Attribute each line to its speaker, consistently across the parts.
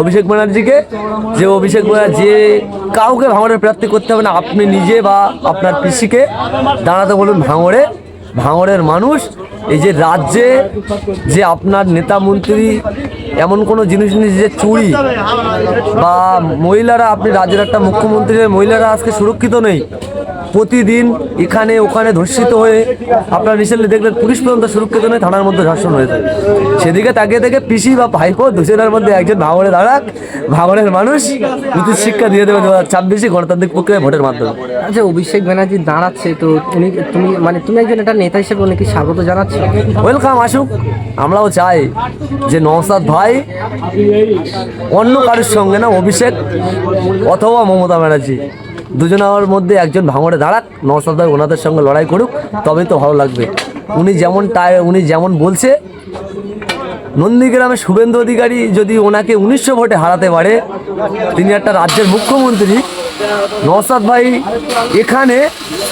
Speaker 1: অভিষেক ব্যানার্জিকে, যে অভিষেক ব্যানার্জি যে কাউকে ভাঙড়ের প্রার্থী করতে হবে না, আপনি নিজে বা আপনার পিসিকে দাঁড়াতে বলুন ভাঙড়ে। ভাঙড়ের মানুষ এই যে রাজ্যে যে আপনার নেতা মন্ত্রী এমন কোনো জিনিস নেই যে চুরি বা মহিলারা, আপনি রাজ্যের একটা মুখ্যমন্ত্রীর মহিলারা আজকে সুরক্ষিত নেই। প্রতিদিন এখানে ওখানে ধর্ষিত হয়ে আপনার রিসেন্টলি দেখলেন পুলিশ পর্যন্ত সুরক্ষিত নেই, থানার মধ্যে ধর্ষণ হয়েছে। সেদিকে তাকিয়ে থেকে পিসি বা ভাইপো দুজনের মধ্যে একজন ভাঙড়ে দাঁড়াক, ভাঙড়ের মানুষ উচিত শিক্ষা দিয়ে দেবে 2026 গণতান্ত্রিক প্রক্রিয়ায় ভোটের মাধ্যমে।
Speaker 2: আচ্ছা, অভিষেক ব্যানার্জি দাঁড়াচ্ছে, তো তুমি একজন একটা নেতা হিসেবে উনি কি স্বাগত জানাচ্ছে?
Speaker 1: ওয়েলকাম, আসুক। আমরাও চাই যে নওশাদ ভাই অন্য কারোর সঙ্গে না, অভিষেক অথবা মমতা ব্যানার্জি দুজনের মধ্যে একজন ভাঙড়ে দাঁড়াক, নওশাদ ভাই ওনাদের সঙ্গে লড়াই করুক, তবেই তো ভালো লাগবে। উনি যেমন বলছে, নন্দীগ্রামে শুভেন্দু অধিকারী যদি ওনাকে 1900 ভোটে হারাতে পারে, তিনি একটা রাজ্যের মুখ্যমন্ত্রী, নওশাদ ভাই এখানে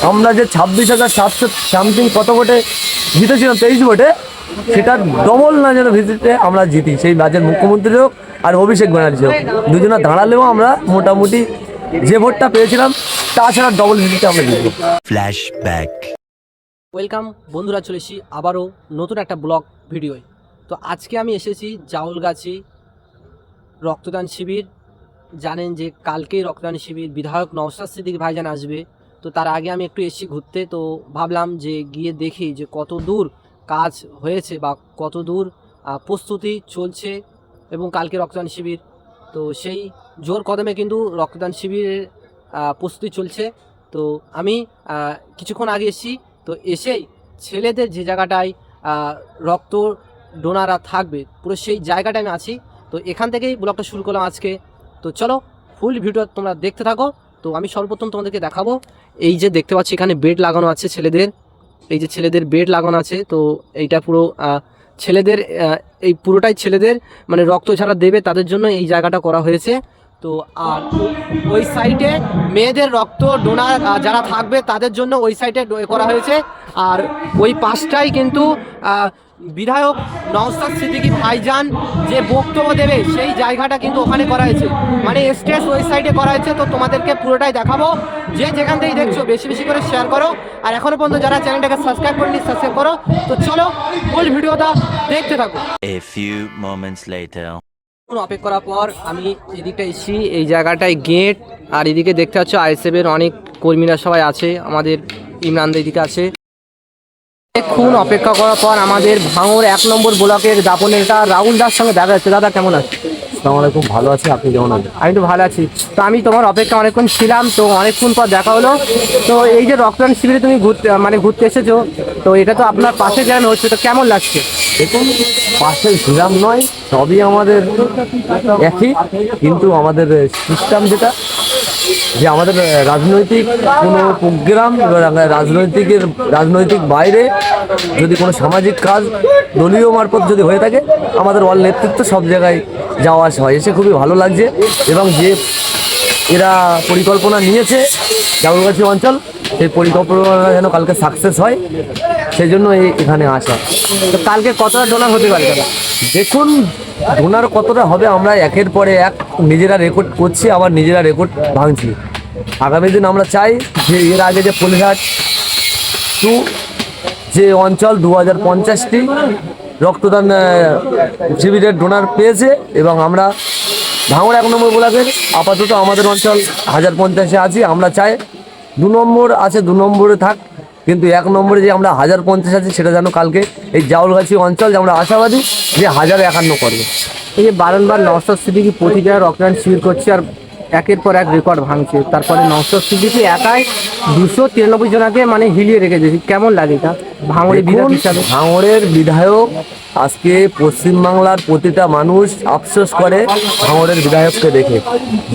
Speaker 1: আমরা যে 26,700 সামথিং কত ভোটে জিতেছিলাম, 23 ভোটে, সেটা ডবল না যেন ভিজিটে আমরা জিতি, সেই রাজ্যের মুখ্যমন্ত্রী হোক আর অভিষেক ব্যানার্জি হোক, দুজনে দাঁড়ালেও আমরা মোটামুটি যে ভোটটা পেয়েছিলাম তাছাড়া ডবল ভিজিটে আমরা জিতব।
Speaker 3: ফ্ল্যাশব্যাক।
Speaker 2: ওয়েলকাম বন্ধুরা, চলে এসেছি আবারও নতুন একটা ব্লগ ভিডিওয়। তো আজকে আমি এসেছি জাউলগাছি রক্তদান শিবির। জানেন যে কালকেই রক্তদান শিবির, বিধায়ক নওশাদ সিদ্দিকী ভাইজান আসবে। তো তার আগে আমি একটু এসেছি ঘুরতে, তো ভাবলাম যে গিয়ে দেখি যে কত দূর কাজ হয়েছে বা কত দূর প্রস্তুতি চলছে, এবং কালকে রক্তদান শিবির, তো সেই জোর কদমে কিন্তু রক্তদান শিবিরের প্রস্তুতি চলছে। তো আমি কিছুক্ষণ আগে এসেছি, তো এসেই ছেলেদের যে জায়গাটায় রক্ত ডোনাররা থাকবে, পুরো সেই জায়গাটায় আমি আছি। তো এখান থেকেই ব্লগটা শুরু করলাম আজকে। তো চলো ফুল ভিডিও তোমরা দেখতে থাকো। তো আমি সর্বপ্রথম তোমাদেরকে দেখাবো, এই যে দেখতে পাচ্ছি এখানে বেড লাগানো আছে ছেলেদের, এই যে ছেলেদের বেড লাগানো আছে। তো এইটা পুরো ছেলেদের, এই পুরোটাই ছেলেদের, মানে রক্ত যারা দেবে তাদের জন্য এই জায়গাটা করা হয়েছে। তো আর ওই সাইডে মেয়েদের রক্ত ডোনার যারা থাকবে তাদের জন্য ওই সাইডে করা হয়েছে। আর ওই পাশটাই কিন্তু বিধায়ক নওশাদ সিদ্দিকী ভাইজান যে বক্তব্য দেবে সেই জায়গাটা কিন্তু ওখানে করা হয়েছে, মানে স্টেজ ওই সাইডে করা হয়েছে। তো তোমাদেরকে পুরোটাই দেখাবো, যে যেখান থেকেই দেখছো বেশি বেশি করে শেয়ার করো, আর এখনো পর্যন্ত যারা চ্যানেলটাকে সাবস্ক্রাইব করেনি সাবস্ক্রাইব করো। তো চলো ফুল ভিডিওটা দেখতে থাকো।
Speaker 3: A few moments later.
Speaker 2: অপেক্ষা করার পর আমি এদিকটা এসেছি, এই জায়গাটায় গেট, আর এদিকে দেখতে পাচ্ছ আইএসএফের অনেক কর্মীরা সবাই আছে, আমাদের ইমরান এদিকে আছে। অনেকক্ষণ অপেক্ষা করার পর আমাদের ভাঙড় 1 নম্বর ব্লকের দাপনেরটা রাহুল দার সঙ্গে দেখা যাচ্ছে। দাদা কেমন আছে?
Speaker 1: আসসালামু আলাইকুম, ভালো আছি, আপনি কেমন আছেন?
Speaker 2: আমি তো ভালো আছি। তো আমি তোমার অপেক্ষা অনেকক্ষণ ছিলাম, তো অনেকক্ষণ পর দেখা হলো। তো এই যে রক্তদান শিবিরে তুমি ঘুরতে এসেছো, তো এটা তো আপনার পাশে গ্রামে হচ্ছে, তো কেমন লাগছে?
Speaker 1: দেখুন, পাশের গ্রাম নয়, সবই আমাদের একই, কিন্তু আমাদের সিস্টেম যেটা, যে আমাদের রাজনৈতিক কোনো প্রোগ্রাম, রাজনৈতিক বাইরে যদি কোনো সামাজিক কাজ দলীয় মারফত যদি হয়ে থাকে, আমাদের অল নেতৃত্ব সব জায়গায় যাওয়া আসা হয়। এসে খুবই ভালো লাগছে, এবং যে এরা পরিকল্পনা নিয়েছে জাউলগাছি অঞ্চল, সেই পরিকল্পনা যেন কালকে সাকসেস হয়, সেই জন্য এখানে আসা।
Speaker 2: তো কালকে কতটা ডোনার হতে পারে দাদা?
Speaker 1: দেখুন, ডোনার কতটা হবে আমরা একের পরে এক নিজেরা রেকর্ড করছি, আবার নিজেরা রেকর্ড ভাঙছি। আগামী দিন আমরা চাই যে এর আগে যে পলিহাট টু যে অঞ্চল 2050টি রক্তদান শিবিরের ডোনার পেয়েছে, এবং আমরা ভাঙড় 1 নম্বর ব্লকের আপাতত আমাদের অঞ্চল 1050-এ আছি। আমরা চাই 2 নম্বর আছে, 2 নম্বরে থাক, কিন্তু 1 নম্বরে যে আমরা 1050 আছি, সেটা যেন কালকে এই জাউলগাছি অঞ্চল যে আমরা আশাবাদী যে 1051 করবে।
Speaker 2: এই যে বারংবার নওশাদ সিদ্দিকী প্রতি জায়গায় রক্তদান শিবির করছে আর একের পর এক রেকর্ড ভাঙছে, তারপরে নওশাদ সিদ্দিকী একাই 293 জনাকে মানে হিলিয়ে রেখেছে, কেমন লাগে এটা ভাঙড়ের বিধায়ক হিসাবে?
Speaker 1: ভাঙড়ের বিধায়ক, আজকে পশ্চিমবাংলার প্রতিটা মানুষ আফসোস করে ভাঙড়ের বিধায়ককে দেখে,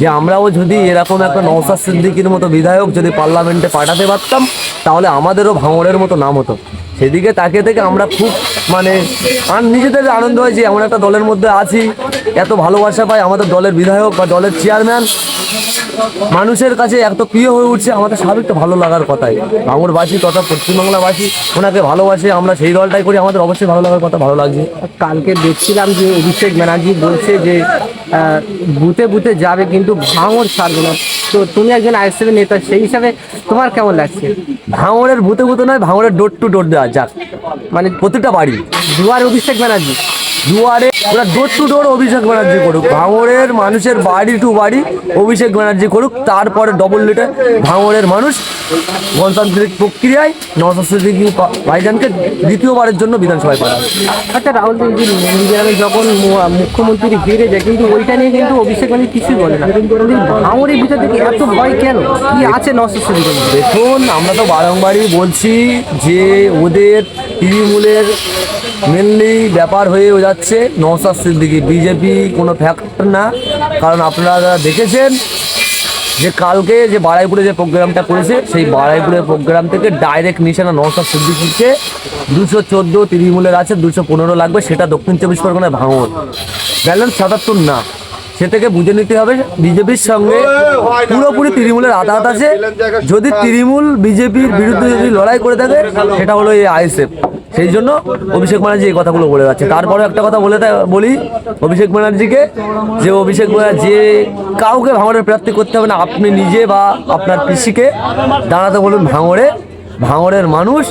Speaker 1: যে আমরাও যদি এরকম একটা নওশাদ সিদ্দিকীর মতো বিধায়ক যদি পার্লামেন্টে পাঠাতে পারতাম, তাহলে আমাদেরও ভাঙড়ের মতো নাম হতো। সেদিকে তাকিয়ে থেকে আমরা খুব মানে নিজেদের আনন্দ হয় যে এমন একটা দলের মধ্যে আছি, এত ভালোবাসা পাই আমাদের দলের বিধায়ক বা দলের চেয়ারম্যান মানুষের কাছে এত প্রিয় হয়ে উঠছে। আমাদের স্বাভাবিক তো ভালো লাগার কথাই, ভাঙড়বাসী তথা পশ্চিমবাংলাবাসী ওনাকে ভালোবাসে, আমরা সেই দলটাই করি, আমাদের অবশ্যই ভালো লাগার কথা, ভালো লাগছে।
Speaker 2: কালকে দেখছিলাম যে অভিষেক ব্যানার্জি বলছে যে বুথে বুথে যাবে কিন্তু ভাঙড় ছাড়বে না। তো তুমি একজন আইএসএফের নেতা, সেই হিসাবে তোমার কেমন লাগছে?
Speaker 1: ভাঙড়ের বুথে বুথে নয়, ভাঙড়ের ডোর টু ডোর দেওয়া যাক,
Speaker 2: মানে
Speaker 1: প্রতিটা বাড়ি
Speaker 2: দুয়ারে অভিষেক ব্যানার্জি।
Speaker 1: দুয়ারে ওরা ডোর টু ডোর অভিষেক ব্যানার্জি করুক, ভাঙড়ের মানুষের বাড়ি টু বাড়ি অভিষেক ব্যানার্জি করুক। তারপরে ডবল লিটে ভাঙড়ের মানুষ গণতান্ত্রিক প্রক্রিয়ায় নওশাদ সিদ্দিকী ভাইজানকে দ্বিতীয়বারের জন্য বিধানসভায় পাঠাবে।
Speaker 2: আচ্ছা রাহুল গান্ধী নন্দীগ্রামে যখন মুখ্যমন্ত্রী হেরে যায়, কিন্তু ওইটা নিয়ে কিন্তু অভিষেক ব্যানার্জি কিছুই বলে না। কিন্তু ভাঙড়ের ভিতর থেকে এত ভয় কেন? কি আছে নওশাদ সিদ্দিকী?
Speaker 1: দেখুন, আমরা তো বারংবারই বলছি যে ওদের তৃণমূলের মেনলি ব্যাপার হয়ে যাচ্ছে নওশাদ সিদ্দিকী, বিজেপি কোনো ফ্যাক্টর না। কারণ আপনারা দেখেছেন যে কালকে যে বারাইপুরে যে প্রোগ্রামটা করেছে, সেই বারাইপুরের প্রোগ্রাম থেকে ডাইরেক্ট নিশানা নওশাদ সিদ্দিকীকে 214 তৃণমূলের আছে, 215 লাগবে, সেটা দক্ষিণ 24 পরগনায় ভাঙড়, ব্যালেন্স 77 না। সে থেকে বুঝে নিতে হবে বিজেপির সঙ্গে পুরোপুরি তৃণমূলের আঘাত আছে। যদি তৃণমূল বিজেপির বিরুদ্ধে যদি লড়াই করে থাকে, সেটা হলো এই আইএসএফ। সেই জন্য অভিষেক ব্যানার্জি এই কথাগুলো বলে যাচ্ছে। তারপরে একটা কথা বলি অভিষেক ব্যানার্জিকে, যে অভিষেক ব্যানার্জি যে কাউকে ভাঙড়ের প্রার্থী করতে হবে না, আপনি নিজে বা আপনার পিসিকে দাঁড়াতে বলুন ভাঙড়ে। ভাঙড়ের মানুষ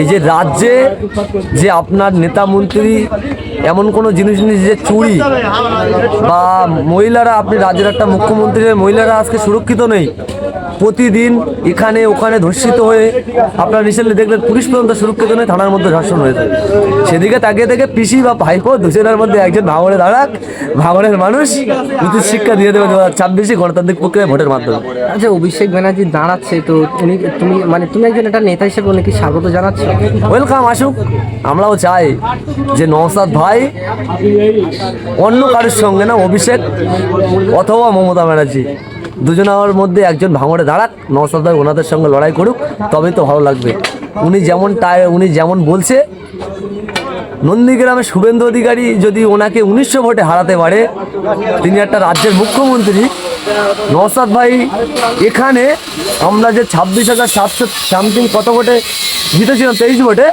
Speaker 1: এই যে রাজ্যে যে আপনার নেতা মন্ত্রী এমন কোনো জিনিস যে চুরি বা মহিলারা, আপনি রাজ্যের একটা মুখ্যমন্ত্রীর মহিলারা আজকে সুরক্ষিত নেই, প্রতিদিন এখানে ওখানে ধর্ষিত হয়ে আপনার রিসেন্টলি দেখলেন পুলিশ পর্যন্ত সুরক্ষিত নেই, থানার মধ্যে ধর্ষণ হয়েছে। সেদিকে তাকিয়ে থেকে পিসি বা ভাইপো দুজনের মধ্যে একজন ভাঙড়ে দাঁড়াক, ভাঙড়ের মানুষ উচিত শিক্ষা দিয়ে দেবে 2026 গণতান্ত্রিক প্রক্রিয়ায় ভোটের মাধ্যমে।
Speaker 2: আচ্ছা অভিষেক ব্যানার্জি দাঁড়াচ্ছে, তো তুমি একজন একটা নেতা হিসেবে উনি কি স্বাগত জানাচ্ছো?
Speaker 1: ওয়েলকাম, আসুক। আমরাও চাই যে নওশাদ ভাই অন্য কারোর সঙ্গে না, অভিষেক অথবা মমতা ব্যানার্জি দুজনের মধ্যে একজন ভাঙড়ে দাঁড়াক, নওশাদ ভাই ওনাদের সঙ্গে লড়াই করুক, তবেই তো ভালো লাগবে। উনি যেমন বলছে, নন্দীগ্রামে শুভেন্দু অধিকারী যদি ওনাকে 1900 ভোটে হারাতে পারে, তিনি একটা রাজ্যের মুখ্যমন্ত্রী, নওশাদ ভাই এখানে আমরা যে 26,700 সামথিং কত ভোটে জিতেছিলাম, 23 ভোটে,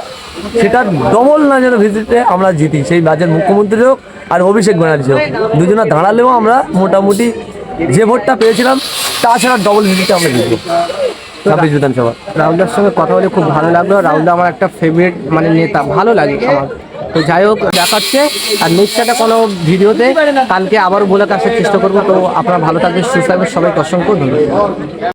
Speaker 1: সেটা ডবল না যেন ভিজিটে আমরা জিতি। সেই রাজ্যের মুখ্যমন্ত্রী হোক আর অভিষেক ব্যানার্জি হোক, দুজনে দাঁড়ালেও আমরা মোটামুটি যে ভোটটা পেয়েছিলাম তাছাড়া ডবল ভিজিটে আমরা জিতবো 26 বিধানসভা।
Speaker 2: রাহুলদার সঙ্গে কথা বলে খুব ভালো লাগলো। রাহুলদা আমার একটা ফেভারিট নেতা, ভালো লাগে আমার। তো যাই হোক, দেখাচ্ছে আর নেক্সট একটা কোনো ভিডিওতে কালকে আবারও বলে আসার চেষ্টা করবো। তো আপনারা ভালো থাকবেন, সুস্থ থাকবেন, সবাইকে অসংখ্য ধন্যবাদ।